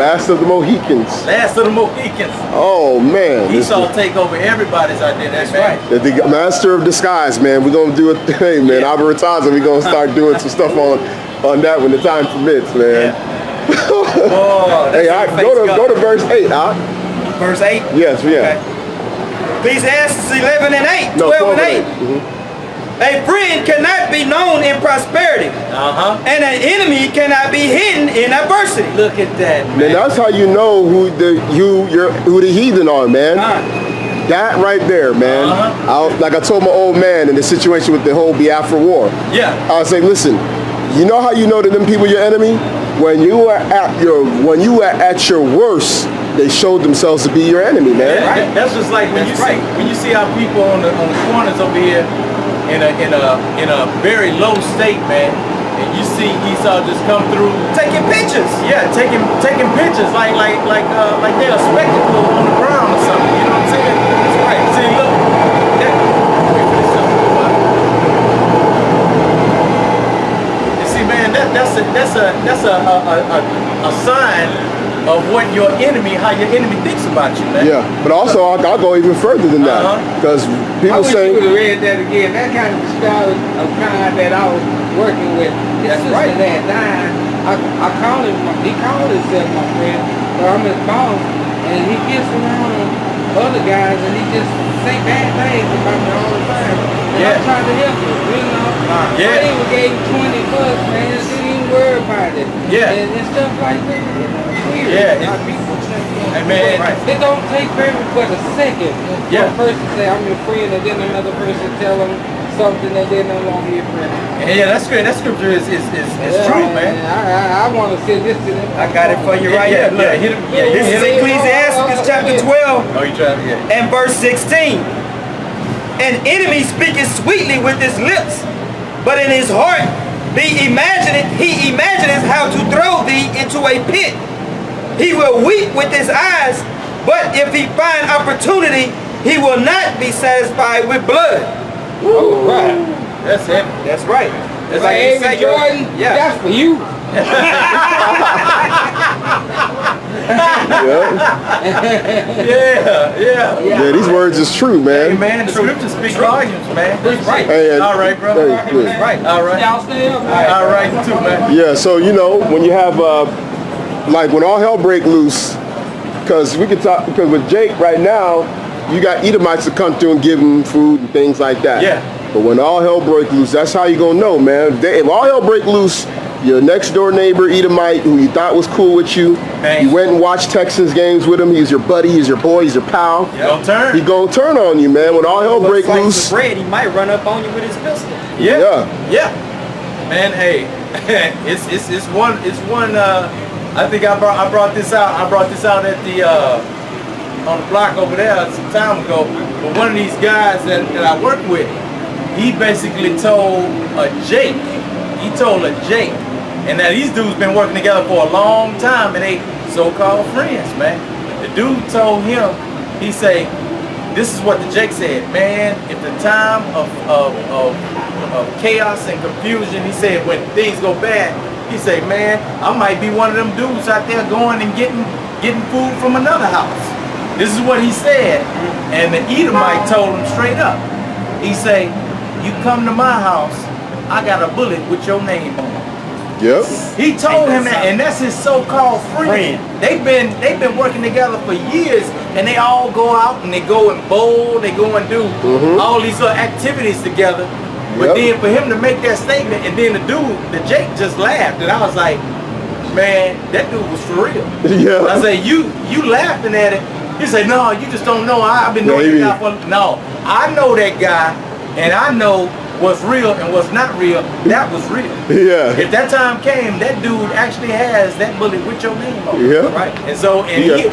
Last of the Mohicans. Last of the Mohicans. Oh man. Esau take over everybody's identity. That's right. The master of disguise, man. We're gonna do it. Hey man, advertising. We're gonna start doing some stuff on that when the time permits, man. Oh, hey, go to verse 8, Verse 8? Yes, yeah. Okay. Ecclesiastes 11 and 8. No, 12 and 8. A friend cannot be known in prosperity, and an enemy cannot be hidden in adversity. Look at that, man. That's how you know who the heathen are, man. That right there, man. Like I told my old man in the situation with the whole Biafra war. Yeah. I was like, listen, you know how you know that them people your enemy? When you are at your worst, they showed themselves to be your enemy, man. Yeah, right. That's just like when you see how people on the corners over here in a very low state, man, and you see Esau just come through taking pictures. Yeah, taking pictures like they're a spectacle on the ground or something. You know what I'm saying? That's right. See, look. You see, man, that's a sign of what your enemy, how your enemy thinks about you, man. Yeah, but also I'll go even further than that, because people say. I wish you would have read that again. That kind of style of kind that I was working with. His sister that died, I call him. He called himself my friend, but I'm his boss, and he gets around other guys, and he just say bad things about me all the time. And I'm trying to help him, you know. I even gave him $20, man. Didn't even worry about it. Yeah. And stuff like that. Weird. Yeah. Hey, man, it don't take very but a second for a person to say I'm your friend, and then another person tell them something that they're no longer your friend. Yeah, that's good. That scripture is true, man. I want to say this to them. I got it for you right here. This is Ecclesiastes chapter 12 and verse 16. An enemy speaketh sweetly with his lips, but in his heart he imagineth how to throw thee into a pit. He will weep with his eyes, but if he find opportunity, he will not be satisfied with blood. Oh, right. That's it. That's right. That's like Avery Jordan. That's for you. Yeah, these words is true, man. Hey, man, the scriptures speak volumes, man. That's right. Hey, all right, brother. That's right. All right. Y'all stay up. All right, too, man. Yeah, so you know when you have like when all hell break loose, because with Jake right now, you got Edomites to come through and give him food and things like that. Yeah. But when all hell break loose, that's how you gonna know, man. If all hell break loose, your next door neighbor Edomite, who you thought was cool with you, you went and watched Texans games with him. He's your buddy, he's your boy, he's your pal. He gonna turn on you, man. When all hell break loose, he might run up on you with his pistol. Yeah. Man, hey, it's one. I think I brought this out. I brought this out at the on the block over there some time ago. But one of these guys that I work with, he basically told Jake. He told Jake, and now these dudes been working together for a long time, and they so-called friends, man. The dude told him, he say, this is what the Jake said, man. If the time of chaos and confusion, he said, when things go bad, he say, man, I might be one of them dudes out there going and getting food from another house. This is what he said, and the Edomite told him straight up. He say, you come to my house, I got a bullet with your name on it. Yep. He told him that, and that's his so-called friend. They've been working together for years, and they all go out and they go and bowl, they go and do all these other activities together. But then for him to make that statement, and then the Jake just laughed, and I was like, man, that dude was for real. Yeah. I say, you laughing at it. He said, no, you just don't know. I've been knowing that guy for no. I know that guy, and I know what's real and what's not real. That was real. Yeah. If that time came, that dude actually has that bullet with your name on it. Yeah. Right. And so he at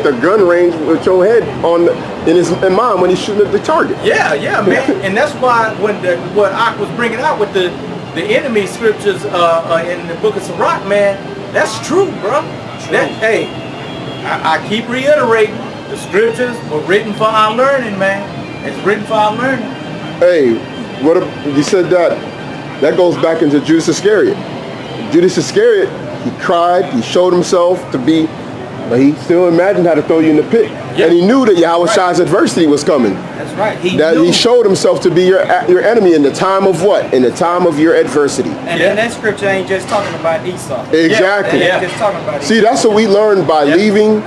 the gun range with your head in mind when he's shooting at the target. Yeah, man. And that's why when what Ak was bringing out with the enemy scriptures in the book of Sirach, man, that's true, bro. Hey, I keep reiterating, the scriptures were written for our learning, man. It's written for our learning. Hey, what if you said that goes back into Judas Iscariot. Judas Iscariot He cried. He showed himself to be, but he still imagined how to throw you in the pit. Yeah. And he knew that Yahawah's adversity was coming. That's right. He showed himself to be your enemy in the time of what? In the time of your adversity. And then that scripture ain't just talking about Esau. Exactly. It ain't just talking about Esau. See, that's what we learned by leaving.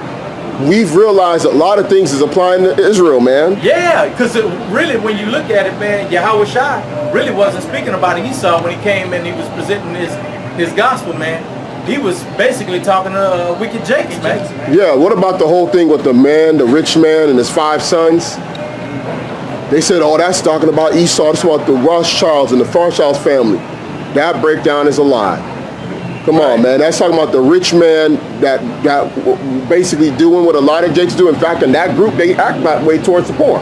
We've realized a lot of things is applying to Israel, man. Yeah, because really, when you look at it, man, Yahawah really wasn't speaking about Esau when he came and he was presenting his gospel, man. He was basically talking to wicked Jacob, man. Yeah, what about the whole thing with the rich man and his 5 sons? They said, oh, that's talking about Esau. That's about the Rothschilds and the Fairchilds family. That breakdown is a lie. Come on, man. That's talking about the rich man that basically doing what a lot of Jakes do. In fact, in that group, they act that way towards the poor.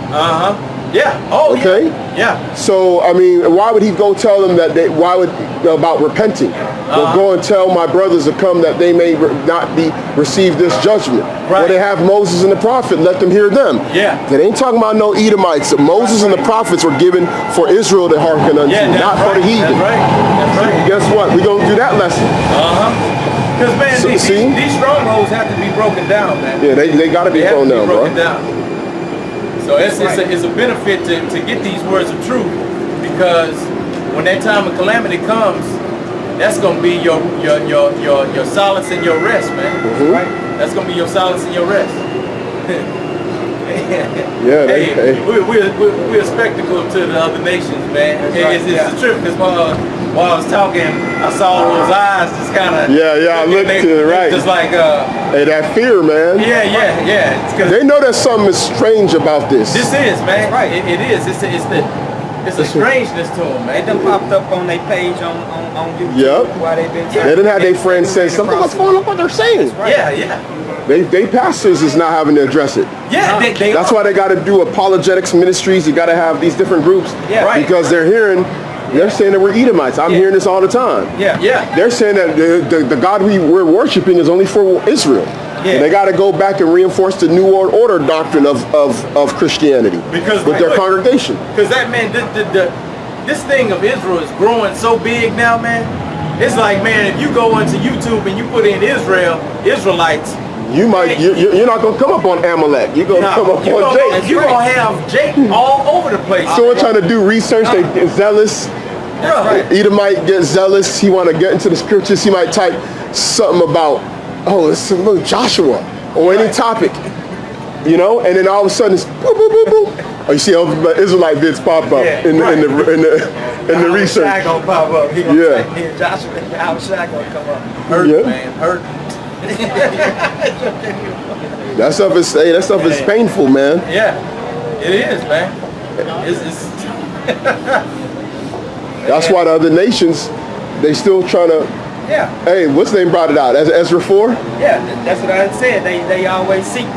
Yeah. Oh, okay. Yeah. So, I mean, why would he go tell them that about repenting? Well, go and tell my brothers to come that they may not receive this judgment. Well, they have Moses and the prophet. Let them hear them. Yeah. They ain't talking about no Edomites. Moses and the prophets were given for Israel to hearken unto, not for the heathen. That's right. That's right. Guess what? We're going to do that lesson. Because, man, these strongholds have to be broken down, man. Yeah, they got to be thrown down, bro. So it's a benefit to get these words of truth, because when that time of calamity comes, that's gonna be your solace and your rest, man. Right? That's gonna be your solace and your rest. We're a spectacle to the other nations, man. It's a trip, because while I was talking, I saw those eyes just kind of. I looked to the right. Just like hey, that fear, man. Yeah. They know that something is strange about this. This is, man. Right. It is. It's a strangeness to them, man. They done popped up on their page on YouTube. Yep. While they've been. They didn't have their friends say something. What's going on? What they're saying? Yeah. They pastors is not having to address it. Yeah, that's why they got to do apologetics ministries. You got to have these different groups. Yeah, right. Because they're saying that we're Edomites. I'm hearing this all the time. Yeah. They're saying that the God we're worshiping is only for Israel. Yeah. And they got to go back and reinforce the New World Order doctrine of Christianity with their congregation. Because that, man, this thing of Israel is growing so big now, man. It's like, man, if you go into YouTube and you put in Israelites, you're not gonna come up on Amalek. You're gonna come up on Jake. You're gonna have Jake all over the place. So we're trying to do research. They get zealous. Edomite gets zealous. He want to get into the scriptures. He might type something about, it's a little Joshua or any topic, and then all of a sudden it's boop boop boop boop. You see Israelite vids pop up in the research. Yahawah gonna pop up. He gonna type Joshua and Yahawah gonna come up. Hurt, man, hurt. That stuff is painful, man. Yeah, it is, man. It's That's why the other nations, they still trying to. Hey, what's the name brought it out? Ezra 4? Yeah, that's what I said. They always seek.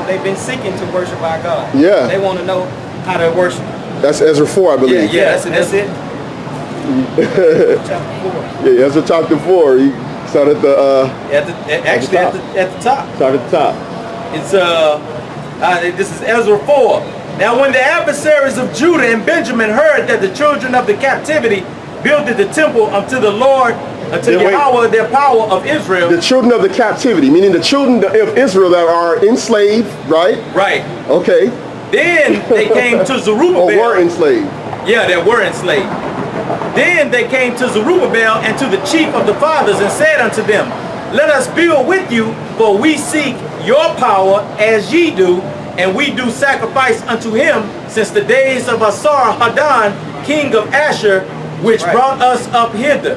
They've been seeking to worship our God. Yeah. They want to know how to worship. That's Ezra 4, I believe. Yeah, that's it. Chapter 4. Yeah, Ezra chapter 4. You start at the at the top. Start at the top. It's this is Ezra 4. Now when the adversaries of Judah and Benjamin heard that the children of the captivity builded the temple unto the Lord, unto Yahawah, their power of Israel. The children of the captivity, meaning the children of Israel that are enslaved, right? Right. Okay. Then they came to Zerubbabel. Or were enslaved. Yeah, they were enslaved. Then they came to Zerubbabel and to the chief of the fathers and said unto them, let us build with you, for we seek your power as ye do, and we do sacrifice unto him since the days of Asar-Haddon, king of Asher, which brought us up hither.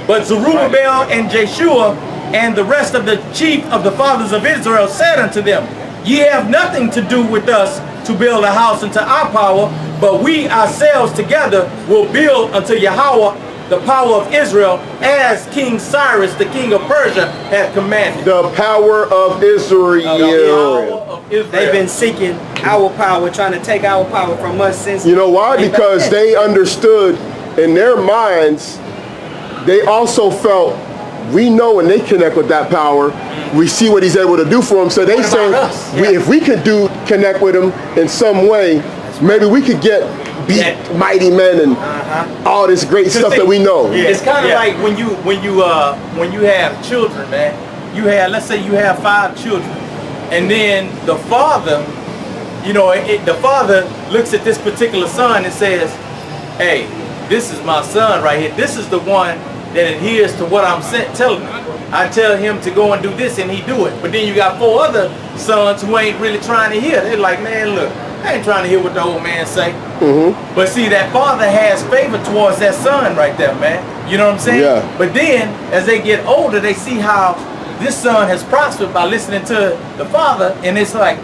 But Zerubbabel and Jeshua and the rest of the chief of the fathers of Israel said unto them, ye have nothing to do with us to build a house unto our power, but we ourselves together will build unto Yahawah the power of Israel, as King Cyrus, the king of Persia, hath commanded. The power of Israel. They've been seeking our power, trying to take our power from us since. You know why? Because they understood in their minds, they also felt, we know when they connect with that power, we see what he's able to do for them. So they say, if we could connect with him in some way, maybe we could get beat mighty men and all this great stuff that we know. Yeah, it's kind of like when you have children, man. You have, let's say you have 5 children, and then the father, you know, the father looks at this particular son and says, "Hey, this is my son right here. This is the one that adheres to what I'm telling him. I tell him to go and do this, and he do it." But then you got 4 other sons who ain't really trying to hear. They're like, "Man, look, I ain't trying to hear what the old man say." But see, that father has favor towards that son right there, man. You know what I'm saying? Yeah. But then, as they get older, they see how this son has prospered by listening to the father, and it's like,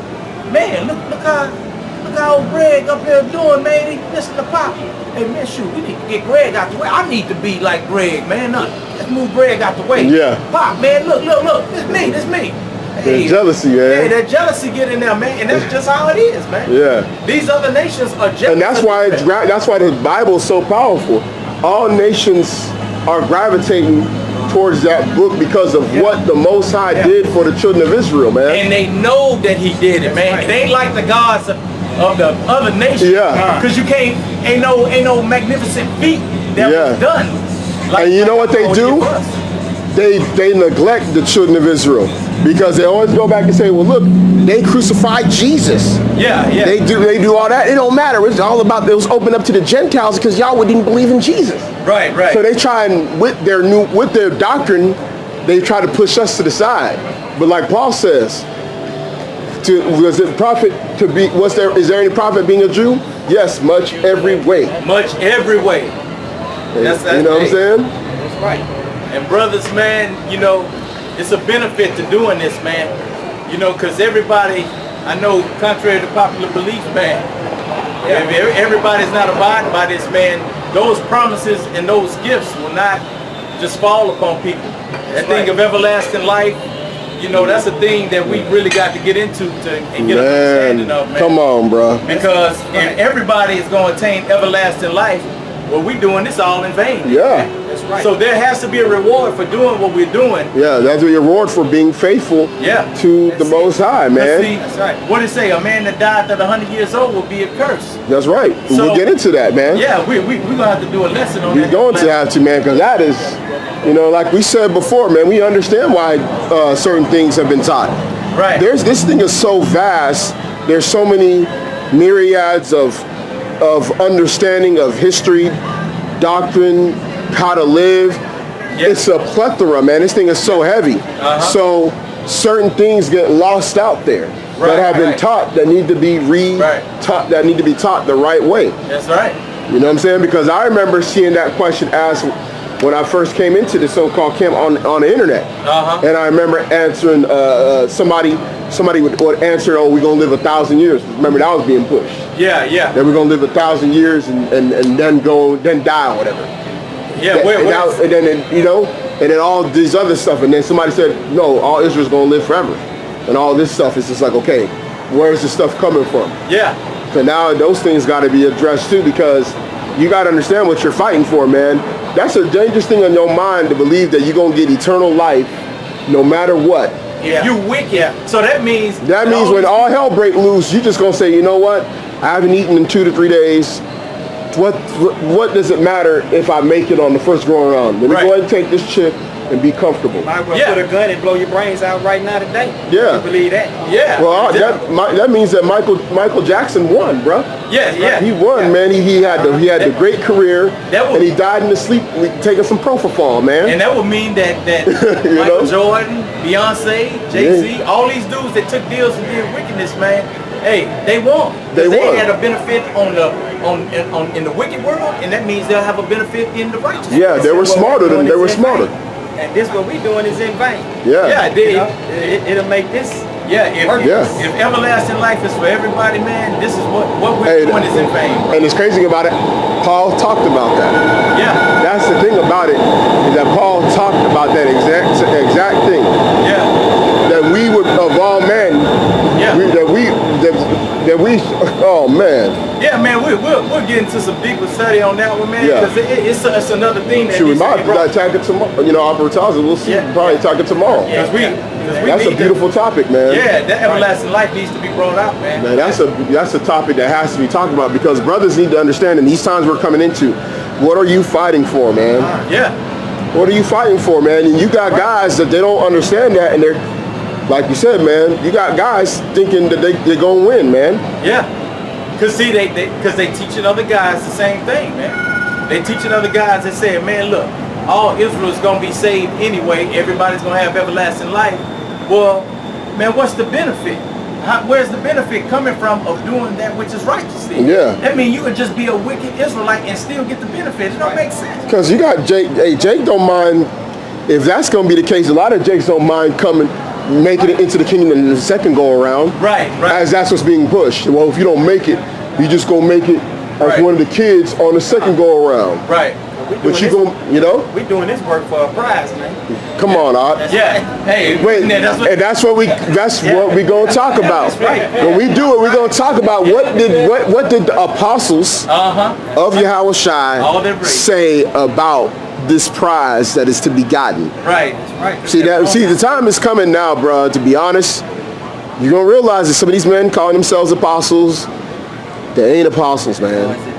man, look how old Greg up here doing, man. He listen to Pop. Hey man, shoot, we need to get Greg out the way. I need to be like Greg, man. Let's move Greg out the way. Yeah. Pop, man, look. This me. Hey, There's jealousy, man. Yeah, that jealousy get in there, man, and that's just how it is, man. Yeah. These other nations are jealous. And that's why the Bible is so powerful. All nations are gravitating towards that book because of what the Most High did for the children of Israel, man. And they know that he did it, man. It ain't like the gods of the other nations. Yeah. Because you can't, ain't no magnificent feat that was done. Like, and you know what they do? They neglect the children of Israel because they always go back and say, well, look, they crucified Jesus. Yeah. They do all that. It don't matter. It's all about, it was open up to the Gentiles because y'all didn't believe in Jesus. Right. So they try and with their doctrine, they try to push us to the side. But like Paul says, is there any prophet being a Jew? Yes, much every way. Much every way. That's you know what I'm saying? That's right. And brothers, man, you know, it's a benefit to doing this, man. You know, because everybody, I know, contrary to popular belief, man, if everybody's not abiding by this, man, those promises and those gifts will not just fall upon people. That thing of everlasting life, you know, that's a thing that we really got to get into and get an understanding of, man. Come on, bro. Because if everybody is going to attain everlasting life, well, we doing this all in vain. Yeah. That's right. So there has to be a reward for doing what we're doing. Yeah, that's a reward for being faithful to the Most High, man. See, that's right. What did it say? A man that died at 100 years old will be accursed. That's right. So, we'll get into that, man. Yeah, we're going to have to do a lesson on that. We're going to have to, man, because that is, you know, like we said before, man, we understand why certain things have been taught. Right. This thing is so vast. There's so many myriads of understanding of history, doctrine, how to live. It's a plethora, man. This thing is so heavy. So certain things get lost out there that have been taught that need to be taught, that need to be taught the right way. That's right. You know what I'm saying? Because I remember seeing that question asked when I first came into the so-called camp on the internet. And I remember answering, somebody would answer, oh, we're going to live 1,000 years. Remember, that was being pushed. Yeah. That we're going to live 1,000 years and then die or whatever. Yeah, and then, you know, and then all these other stuff. And then somebody said, no, all Israel's going to live forever. And all this stuff is just like, okay, where's the stuff coming from? Yeah. So now those things got to be addressed too, because you got to understand what you're fighting for, man. That's a dangerous thing in your mind to believe that you're going to get eternal life no matter what. If you wicked. So that means when all hell break loose, you just going to say, you know what? I haven't eaten in 2 to 3 days. What does it matter if I make it on the first go around? Let me go ahead and take this chip and be comfortable. Might well put a gun and blow your brains out right now today. Yeah. You believe that? Yeah. Well, that means that Michael Jackson won, bro. Yeah. He won, man. He had the great career, and he died in his sleep taking some propofol, man. And that would mean that Michael Jordan, Beyonce, Jay-Z, all these dudes that took deals and did wickedness, man. Hey, they won. They had a benefit in the wicked world, and that means they'll have a benefit in the righteous. Yeah, they were smarter. And this what we doing is in vain. Yeah. It'll make this. Yeah, if everlasting life is for everybody, man, this is what we're doing is in vain. And it's crazy about it, Paul talked about that. Yeah. That's the thing about it, is that Paul talked about that exact thing. Yeah. That we would, of all men, yeah. that we, oh man. Yeah, man, we'll get into some deeper study on that one, man. Yeah. Because it's another thing that Should we needs to might be brought. talk it tomorrow? You know, opportunity. We'll see. Yeah. Probably talk it tomorrow. Because we That's a need beautiful topic, man. Yeah, that everlasting life needs to be brought out, man. Man, that's a topic that has to be talked about because brothers need to understand in these times we're coming into, what are you fighting for, man? Yeah. What are you fighting for, man? And you got guys that they don't understand that, and they're, like you said, man, you got guys thinking that they're going to win, man. Yeah. Because see, they teaching other guys the same thing, man. They teaching other guys that say, man, look, all Israel is going to be saved anyway. Everybody's going to have everlasting life. Well, man, what's the benefit? Where's the benefit coming from of doing that which is righteous? Yeah. That means you could just be a wicked Israelite and still get the benefit. It don't make sense. Because you got Jake. Hey, Jake don't mind. If that's going to be the case, a lot of Jakes don't mind making it into the kingdom in the second go around. Right. As that's what's being pushed. Well, if you don't make it, you just going to make it as one of the kids on the second go around. Right. But you going, you know? We doing this work for a prize, man. Come on, Art. Yeah. Hey, Wait, man, that's what we gonna talk about. That's right. When we do it, we're gonna talk about what did the apostles of Yahawah Shai say about this prize that is to be gotten. Right. That's right. See, the time is coming now, bro. To be honest, you're gonna realize that some of these men calling themselves apostles, they ain't apostles, man.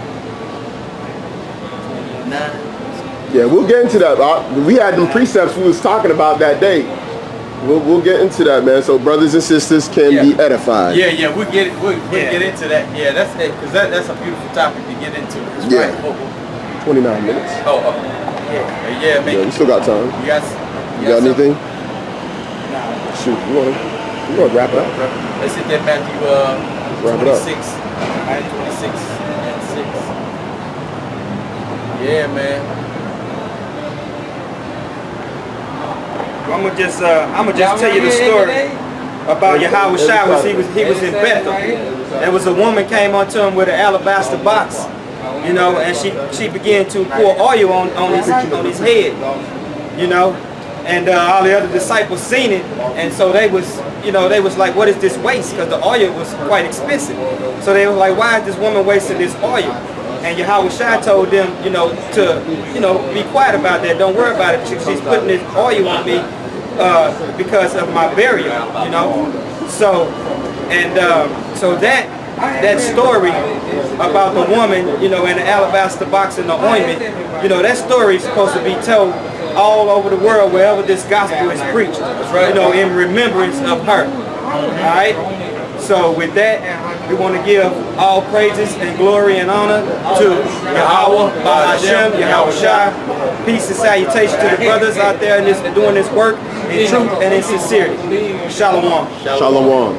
Yeah, we'll get into that. We had them precepts we was talking about that day. We'll get into that, man. So brothers and sisters can be edified. Yeah, we'll get into that. Yeah, that's it, because that's a beautiful topic to get into. Yeah. Right. 29 minutes. Yeah, man. Yeah, we still got time. You got anything? Shoot, you want to wrap it up? Let's hit that Matthew wrap it up. 26 and 6. Yeah, man. I'm gonna just tell you the story about Yahawah Shai. He was in Bethel. There was a woman came onto him with an alabaster box, you know, and she began to pour oil on his head, you know, and all the other disciples seen it, and so they was like, what is this waste? Because the oil was quite expensive. So they were like, why is this woman wasting this oil? And Yahawah Shai told them, to be quiet about that. Don't worry about it. She's putting this oil on me because of my burial, you know. So that story about the woman, you know, and the alabaster box and the ointment, you know, that story is supposed to be told all over the world wherever this gospel is preached, you know, in remembrance of her. All right. So with that, we want to give all praises and glory and honor to Yahawah, Hashem, Yahawah Shai. Peace and salutation to the brothers out there doing this work in truth and in sincerity. Shalom. Shalom.